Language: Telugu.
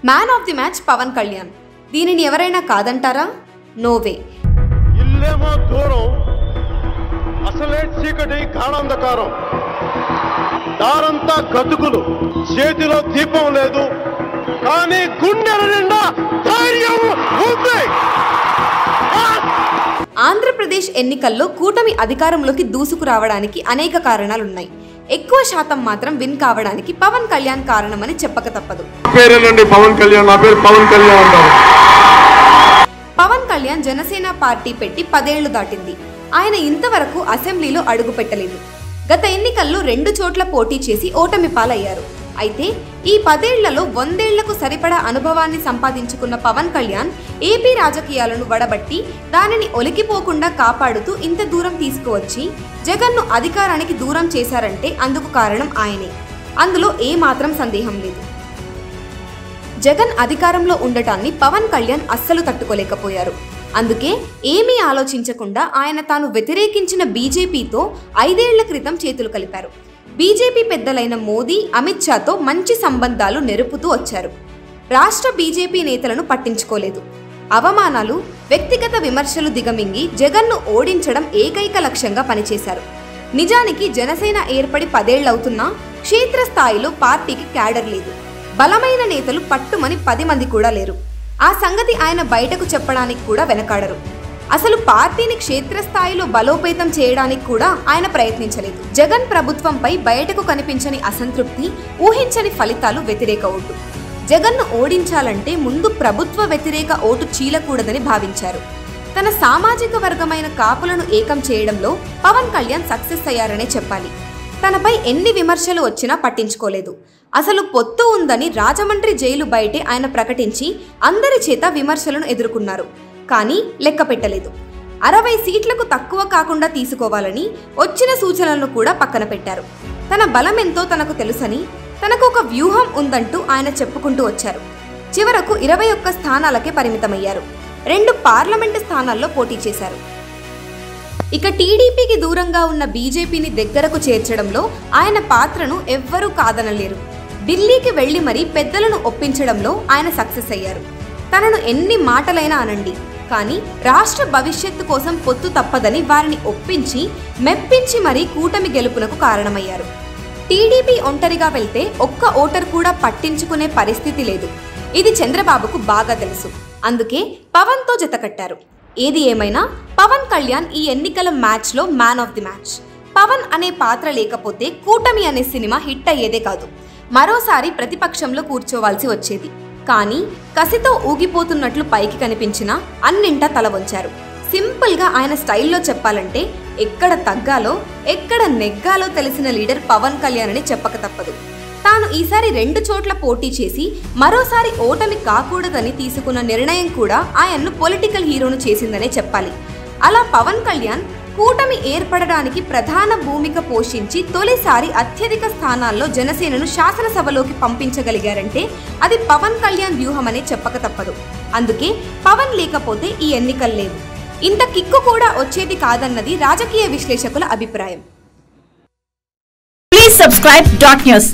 Man of the match Pawan Kalyan. దీనిని ఎవరైనా కాదంటారా? నోవే. ఇల్లేమో దూరం, అసలే చీకటి గాఢాంధకారం, దారంతా గతుకులు, చేతిలో దీపం లేదు, కానీ గుండెల నిండా ధైర్యం ఉంది. ఆంధ్రప్రదేశ్ ఎన్నికల్లో కూటమి అధికారంలోకి దూసుకురావడానికి అనేక కారణాలున్నాయి. ఎక్కువ శాతం మాత్రం విన్ కావడానికి పవన్ కళ్యాణ్ కారణమని చెప్పక తప్పదు. పవన్ కళ్యాణ్ జనసేన పార్టీ పెట్టి 10 ఏళ్లు దాటింది. ఆయన ఇంతవరకు అసెంబ్లీలో అడుగు పెట్టలేదు. గత ఎన్నికల్లో 2 చోట్ల పోటీ చేసి ఓటమి పాలయ్యారు. అయితే ఈ 10 ఏళ్లలో 100 ఏళ్లకు సరిపడా అనుభవాన్ని సంపాదించుకున్న పవన్ కళ్యాణ్ ఏపీ రాజకీయాలను వడబట్టి దానిని ఒలికిపోకుండా కాపాడుతూ ఇంత దూరం తీసుకువచ్చి జగన్ను అధికారానికి దూరం చేశారంటే అందుకు కారణం ఆయనే. అందులో ఏమాత్రం సందేహం లేదు. జగన్ అధికారంలో ఉండటాన్ని పవన్ కళ్యాణ్ అస్సలు తట్టుకోలేకపోయారు. అందుకే ఏమీ ఆలోచించకుండా ఆయన తాను వ్యతిరేకించిన బీజేపీతో 5 ఏళ్ల క్రితం చేతులు కలిపారు. బీజేపీ పెద్దలైన మోదీ, అమిత్ షాతో మంచి సంబంధాలు నెరుపుతూ వచ్చారు. రాష్ట్ర బీజేపీ నేతలను పట్టించుకోలేదు. అవమానాలు, వ్యక్తిగత విమర్శలు దిగమింగి జగన్ను ఓడించడం ఏకైక లక్ష్యంగా పనిచేశారు. నిజానికి జనసేన ఏర్పడి 10 ఏళ్లవుతున్నా క్షేత్రస్థాయిలో పార్టీకి క్యాడర్ లేదు. బలమైన నేతలు పట్టుమని 10 మంది కూడా లేరు. ఆ సంగతి ఆయన బయటకు చెప్పడానికి కూడా వెనకాడరు. అసలు పార్టీని క్షేత్రస్థాయిలో బలోపేతం చేయడానికి కూడా ఆయన ప్రయత్నించలేదు. జగన్ ప్రభుత్వంపై బయటకు కనిపించని అసంతృప్తి, ఊహించని ఫలితాలు, వ్యతిరేక ఓటు. జగన్ను ఓడించాలంటే ముందు ప్రభుత్వ వ్యతిరేక ఓటు చీలకూడదని భావించారు. తన సామాజిక వర్గమైన కాపులను ఏకం చేయడంలో పవన్ కళ్యాణ్ సక్సెస్ అయ్యారనే చెప్పాలి. తనపై ఎన్ని విమర్శలు వచ్చినా పట్టించుకోలేదు. అసలు పొత్తు ఉందని రాజమండ్రి జైలు బయటే ఆయన ప్రకటించి అందరి చేత విమర్శలను ఎదుర్కొన్నారు. కానీ లెక్క పెట్టలేదు. 60 సీట్లకు తక్కువ కాకుండా తీసుకోవాలని వచ్చిన సూచనలను కూడా పక్కన పెట్టారు. తన బలమెంతో తనకు తెలుసని, తనకు ఒక వ్యూహం ఉందంటూ ఆయన చెప్పుకుంటూ వచ్చారు. చివరకు 21 స్థానాలకే పరిమితమయ్యారు. 2 పార్లమెంటు స్థానాల్లో పోటీ చేశారు. ఇక టీడీపీకి దూరంగా ఉన్న బీజేపీని దగ్గరకు చేర్చడంలో ఆయన పాత్రను ఎవ్వరూ కాదనలేరు. ఢిల్లీకి వెళ్లి మరీ పెద్దలను ఒప్పించడంలో ఆయన సక్సెస్ అయ్యారు. తనను ఎన్ని మాటలైనా అనండి, కానీ రాష్ట్ర భవిష్యత్తు కోసం పొత్తు తప్పదని వారిని ఒప్పించి, మెప్పించి మరీ కూటమి గెలుపునకు కారణమయ్యారు. టీడీపీ ఒంటరిగా వెళ్తే ఒక్క ఓటర్ కూడా పట్టించుకునే పరిస్థితి లేదు. ఇది చంద్రబాబుకు బాగా తెలుసు. అందుకే పవన్తో జతకట్టారు. ఏది ఏమైనా పవన్ కళ్యాణ్ ఈ ఎన్నికల మ్యాచ్లో man of the match. Pawan అనే పాత్ర లేకపోతే కూటమి అనే సినిమా హిట్ అయ్యేదే కాదు, మరోసారి ప్రతిపక్షంలో కూర్చోవాల్సి వచ్చేది. కానీ కసితో ఊగిపోతున్నట్లు పైకి కనిపించినా అన్నింటా తల వంచారు. సింపుల్గా ఆయన స్టైల్లో చెప్పాలంటే ఎక్కడ తగ్గాలో ఎక్కడ నెగ్గాలో తెలిసిన లీడర్ పవన్ కళ్యాణ్ అని చెప్పక తప్పదు. తాను ఈసారి 2 చోట్ల పోటీ చేసి మరోసారి ఓటమి కాకూడదని తీసుకున్న నిర్ణయం కూడా ఆయన్ను పొలిటికల్ హీరోను చేసిందనే చెప్పాలి. అలా పవన్ కళ్యాణ్ కూటమి ఏర్పడడానికి ప్రధాన భూమిక పోషించి తొలిసారి అత్యధిక స్థానాల్లో జనసేనను శాసనసభలోకి పంపించగలిగారంటే అది పవన్ కళ్యాణ్ వ్యూహమనే చెప్పక తప్పదు. అందుకే పవన్ లేకపోతే ఈ ఎన్నికలు లేవు, ఇంత కిక్కు కూడా వచ్చేది కాదన్నది రాజకీయ విశ్లేషకుల అభిప్రాయం. Please subscribe .news.